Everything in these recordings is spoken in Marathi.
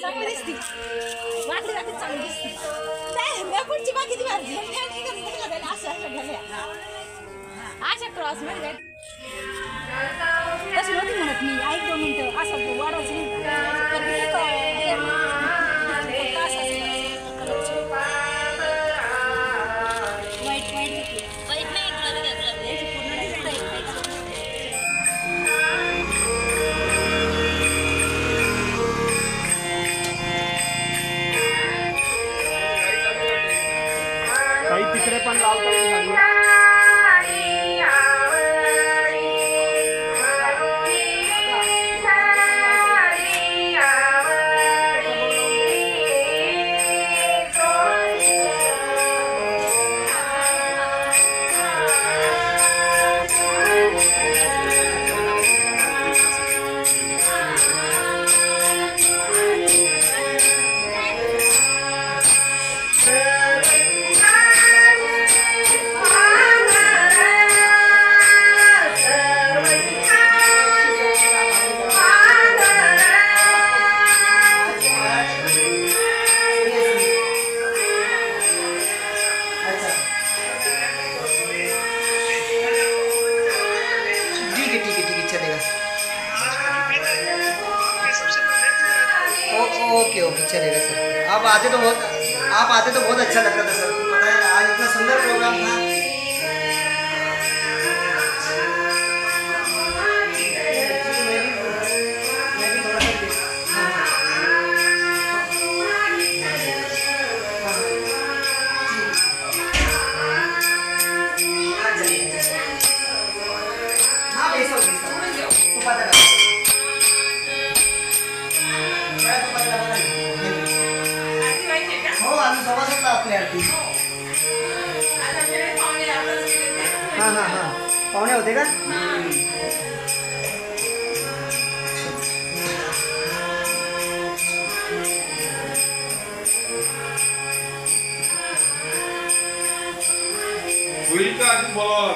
चांगली दिसती वाटली वाटली चांगली दिसती नाही मी पुढची बाकी ती भाजी नाही का असं घालूया अशा क्रॉस मध्ये तशी नव्हती म्हणत मी ऐक 2 मिनिटं असं वाढायचं काही तिकडे पण लावता ओके ओके चलेगा सर। आप आते तो बहुत अच्छा लगता था सर। पता है आज इतना सुंदर प्रोग्राम था। हाँ पाहुणे होते का? होईल का आधी बोलावं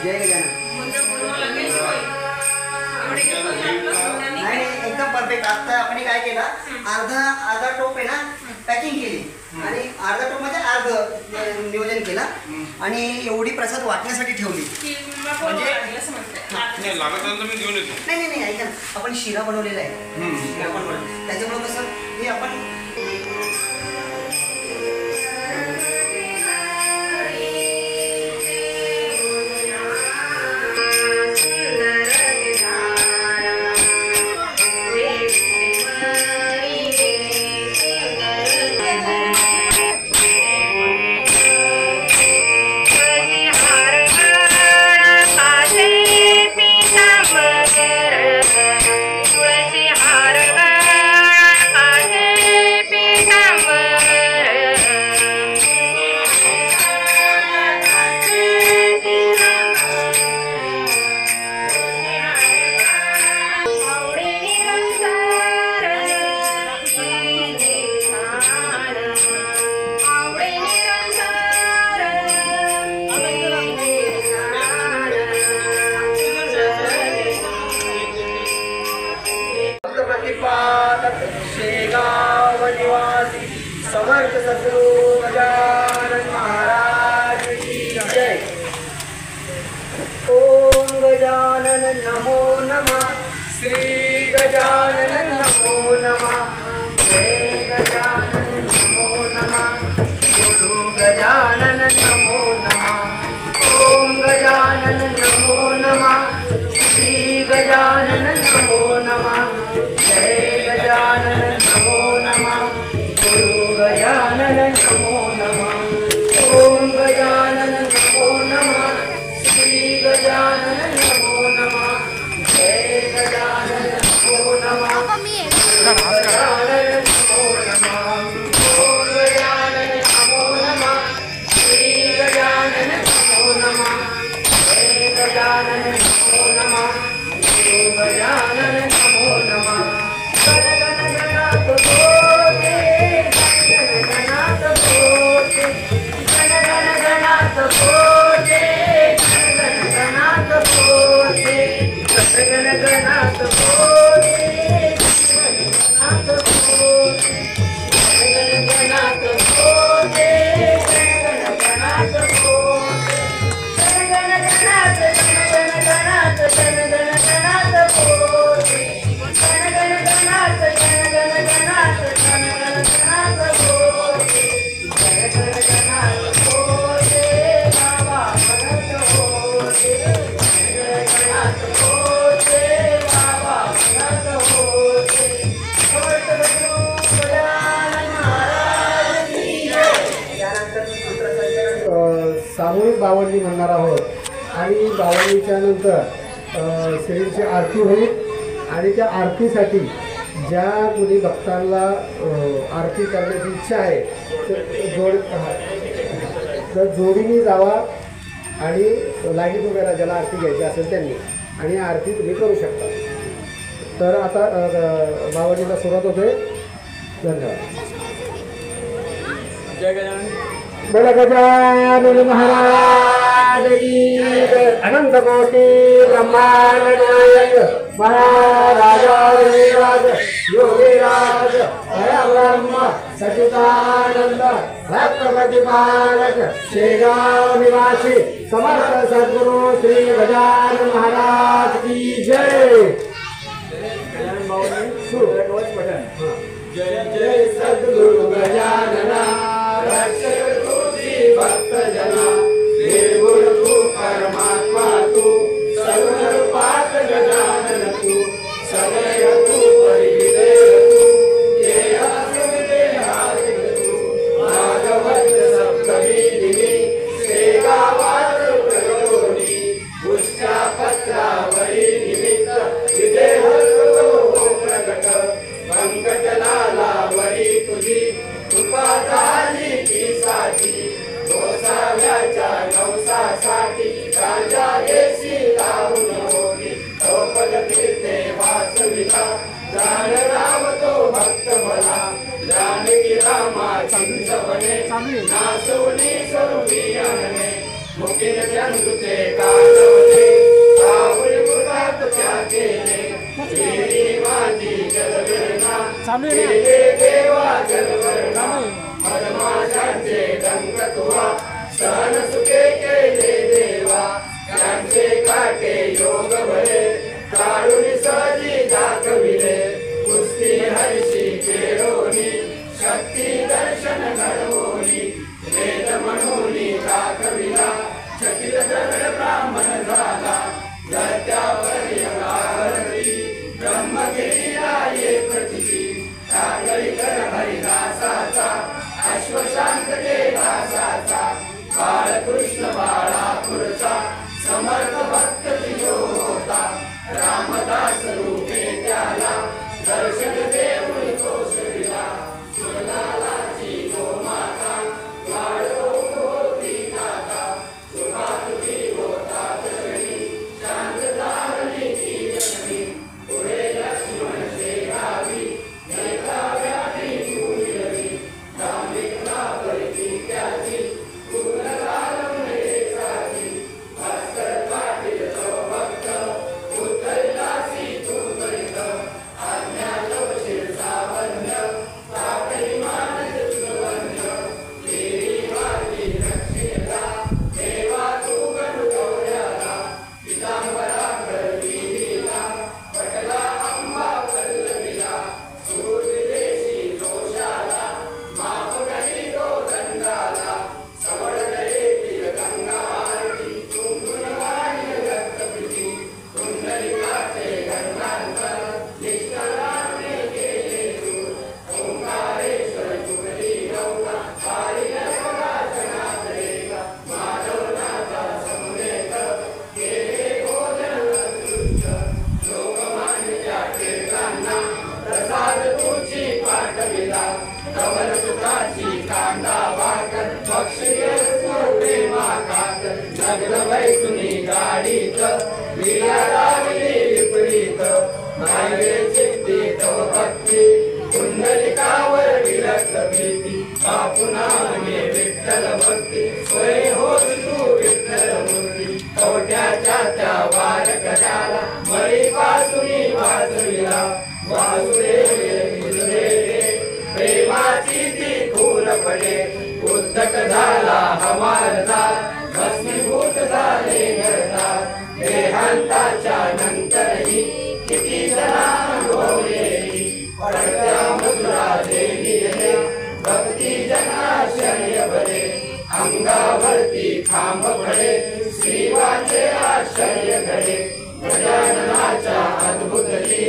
जय गजानन। नाही एकदम परफेक्ट। आता आपण काय केलं अर्धा टोप आहे ना पॅकिंग केली आणि अर्धा टोप मध्ये अर्ध नियोजन केला आणि एवढी प्रसाद वाटण्यासाठी ठेवली म्हणजे नाही लागत तर मी घेऊन येतो। नाही ऐका आपण शिरा बनवलेला आहे शिरा बनवला त्याच्यामुळे कसं हे आपण शेगाव निवासी समर्थ सद्गुरु गजानन महाराज की जय। ओम गजानन नमो नमः। श्री गजानन नमो नमः। जय गजानन नमो नमः। गुरु गजानन नमो नमः। ओम गजानन नमो नमः। श्री गजानन नमो नमः। जय गजानन नमो नमः। गुरु गजानन नमो नमः। ओम गजानन नमो नमः। श्री गजानन नमो नमः। जय गजानन नमो नमः। गजानन नमो नमः। ओम गजानन नमो नमः। श्री गजानन नमो नमः। जय गजानन नमो नमः। गुरु गजानन नमो नमः। गणनाथ सामूहिक बावळणी म्हणणार आहोत आणि बावळणीच्या नंतर श्रींची आरती होईल आणि त्या आरतीसाठी ज्या कुणी भक्तांना आरती करण्याची इच्छा आहे तर जोडीने जावा आणि लाईनीत वगैरे ज्याला आरती घ्यायची असेल त्यांनी आणि आरती तुम्ही करू शकता. तर आता बावळणीला सुरुवात होते. धन्यवाद. जय गजानन. बोला गजानन महाराज की जय. अनंत कोटी ब्रह्मांड नायक महाराजाधिराज योगीराज परब्रह्म सच्चिदानंद भक्त प्रतिपालक शेगाव निवासी समर्थ सद्गुरु श्री गजानन महाराज की जय. गजानन बावळणी सुरकवच पठण. जय जय सद्गुरु गजानना रक्षक तुझी भक्त जना निर्गुण तू परमात्मा तू सर्वरूपात गजानन तू सदैव तू परिदेव तू ये असुविदे हारिक तू भागवत सप्तमी दिनी शेगावात प्रगोनी पुष्टा पत्रावरी निमित्त विदेह तो प्रगट पंकजलालावरी तुझी कृपा झाली पिसाची गोसाव्याच्या नवसासाठी राजा देशी लावून होती चौपद फिरते वाचविला जाण राम तो भक्त मला जानकी रामा चिंचवणे नासवणी स्वरूपी आणणे मुकीन चंदुचे कालवणे आवडी कृतात त्या केले देवी माझी जलविरणा केले देवा जलवरणा मधमाशांचे डंक तुवा सहन सुखे केले देवा त्यांचे काटे योग भरे काढून सहजी दाखविले कुस्ती हरशी केळोनी शक्ती दर्शन घडवोनी वेद म्हणूनी दाखविला चकित दगड ब्राह्मण झाला त्यावर यमावरती ब्रह्मगिरीला ये प्रचिती टाकळी कर हरिदासाचा अश्वशांत केला साचा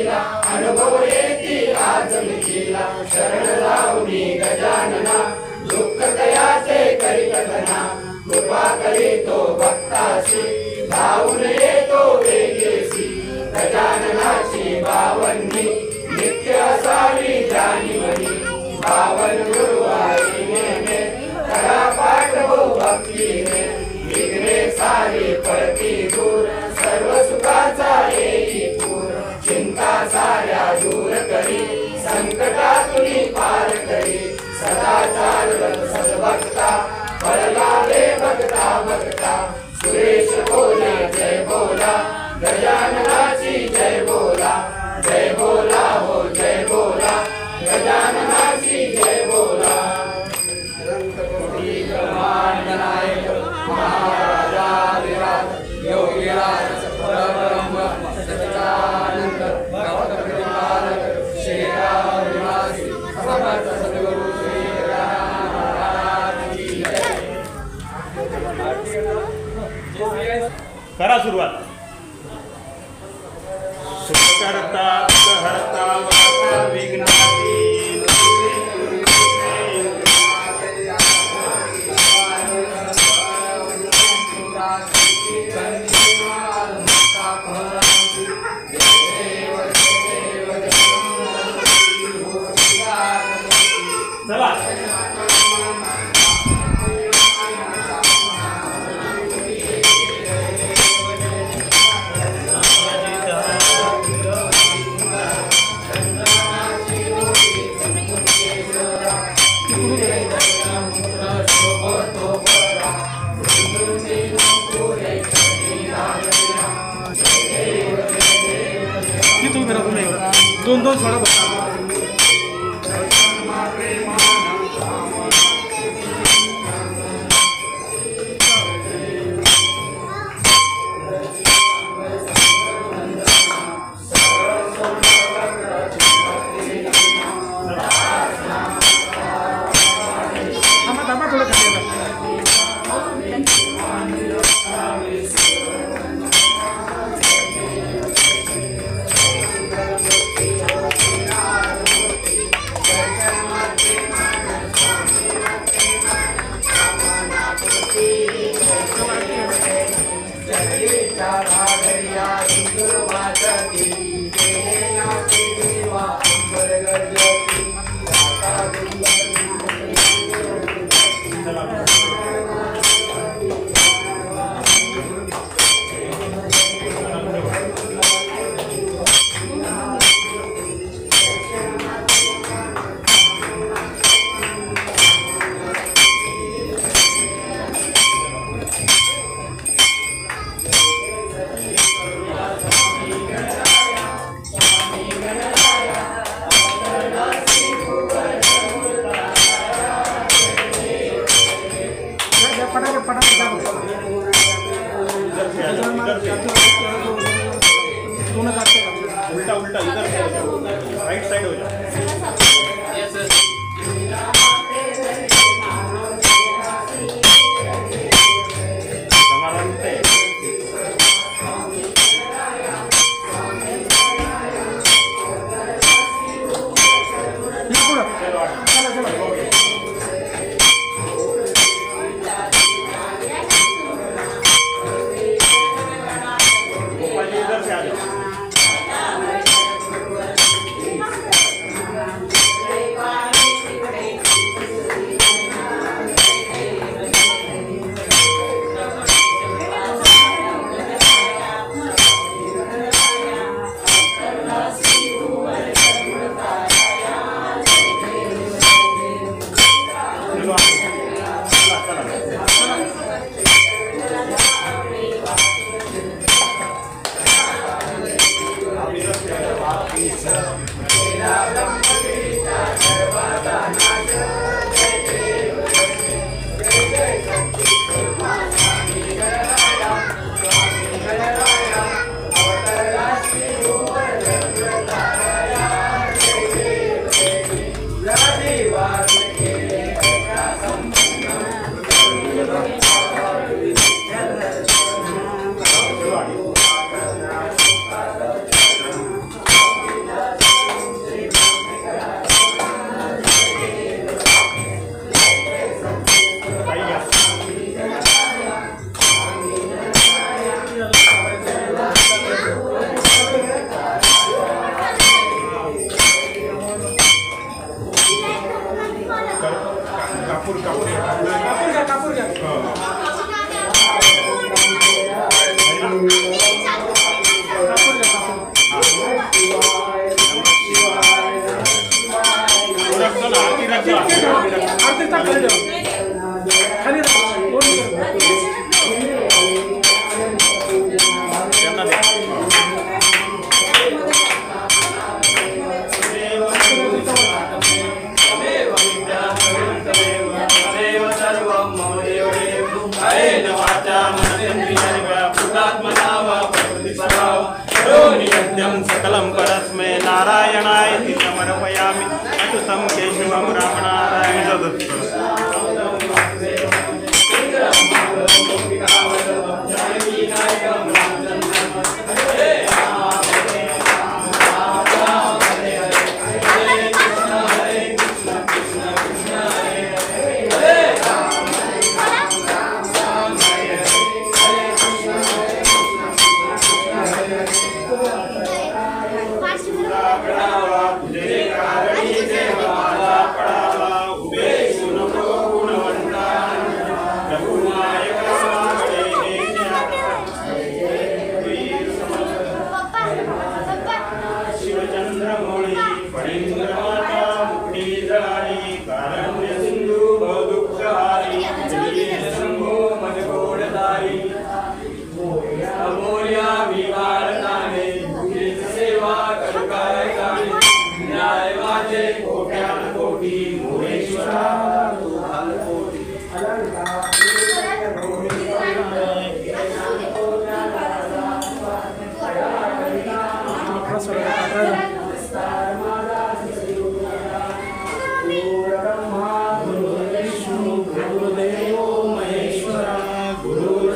मिथिला अनुभव येती आज मिथिला शरण लावणी गजानना दुःख दयाचे करी कथना कृपा करीतो भक्तासी धावून येतो वेगेसी गजाननाची बावन्नी नित्य असावी जाणीवनी बावन गुरुवारी नेमे करा पाठ हो भक्तीने विघ्ने सारी पळती दूर सर्व सुखाचा येई पूर चिंता साऱ्या दूर करी संकटातून पार करी सदा चालत सद्भक्ता फळ लाभे बघता बघता सुरेश बोले जय बोला गजाननाची जय बोला हो जय बोला गजाननाची जय बोला ब्रह्मांड नायक महाराजाधिराज योगीराज परब्रह्म सच्चिदानंद भक्त प्रतिपालक श्रीराम निवासी समर्थ सद्गुरु श्री गजानन महाराज की जय। करा सुरुवात. सुखकर्ता हरता वार्ता विघ्नाती चला दोन सोडा उल्टा उल्टा इधर राइट साइड हो जाए. कापूर कापूर कापूर घ्या आरती खाली सकलं परस्मै नारायणाय समर्पयामि अच्युतं केशवं रामनारायण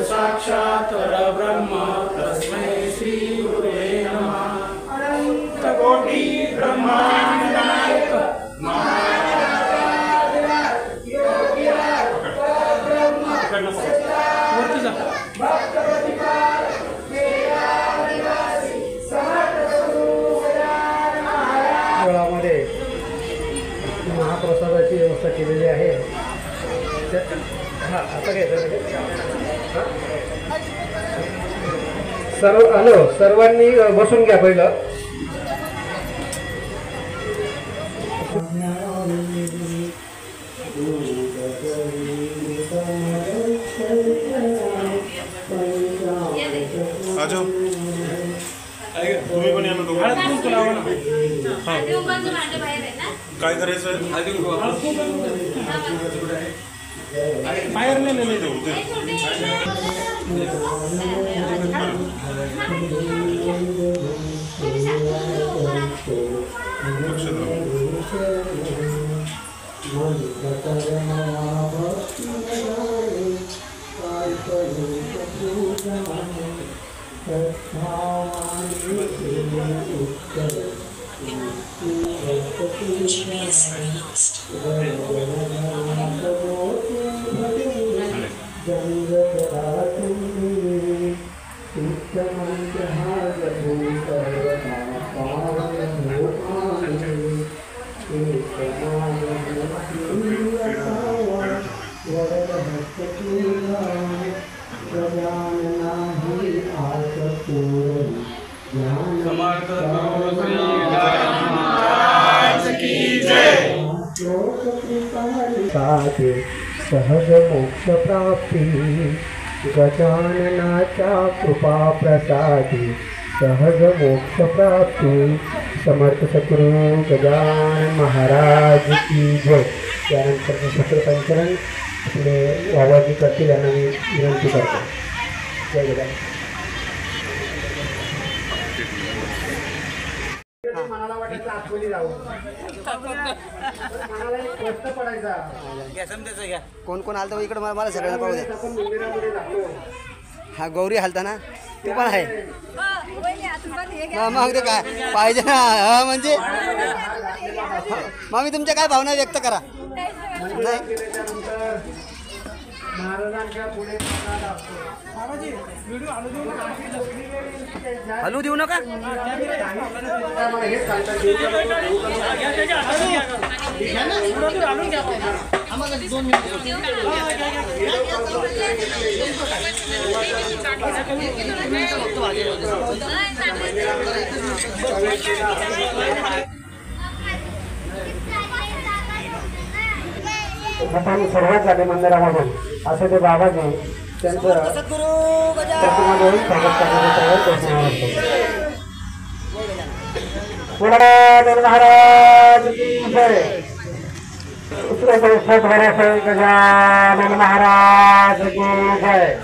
साक्षात् परब्रह्म तस्मै श्री गुरुवे नमः। अनंत कोटि ब्रह्मांड नायक मध्ये महाप्रसादाची व्यवस्था केलेली आहे। हां आता काय सर्वांनी बसून घ्या पहिलं। आजो तुम्ही पण या ना दोघं काय करायचं बाहेर नाही देऊ ते सहज मोक्ष प्राप्ती गजाननाच्या कृपा प्रसादी सहज मोक्ष प्राप्ती समर्थ सद्गुरु गजानन महाराज की जय। त्यानंतर सूत्रसंचलन आपले वावाजी करतील यांना मी विनंती करतो। जय गजानन। मनाला वाटायचं आठवणी जाऊ मनाला एक प्रश्न पडायचा कोण कोण आलता इकडं मला सगळ्यांना पाहू दे। हा गौरी हालता ना तू पण आहे मग ते काय पाहिजे ना म्हणजे मग मी तुमच्या काय भावना व्यक्त करा। हलू देऊ नका सुरुवात झाली मंदिरामधून असे ते बाबाजी त्यांचं प्रतिमा देऊन स्वागत करण्याचा महाराज की जय. गजानन महाराज की जय.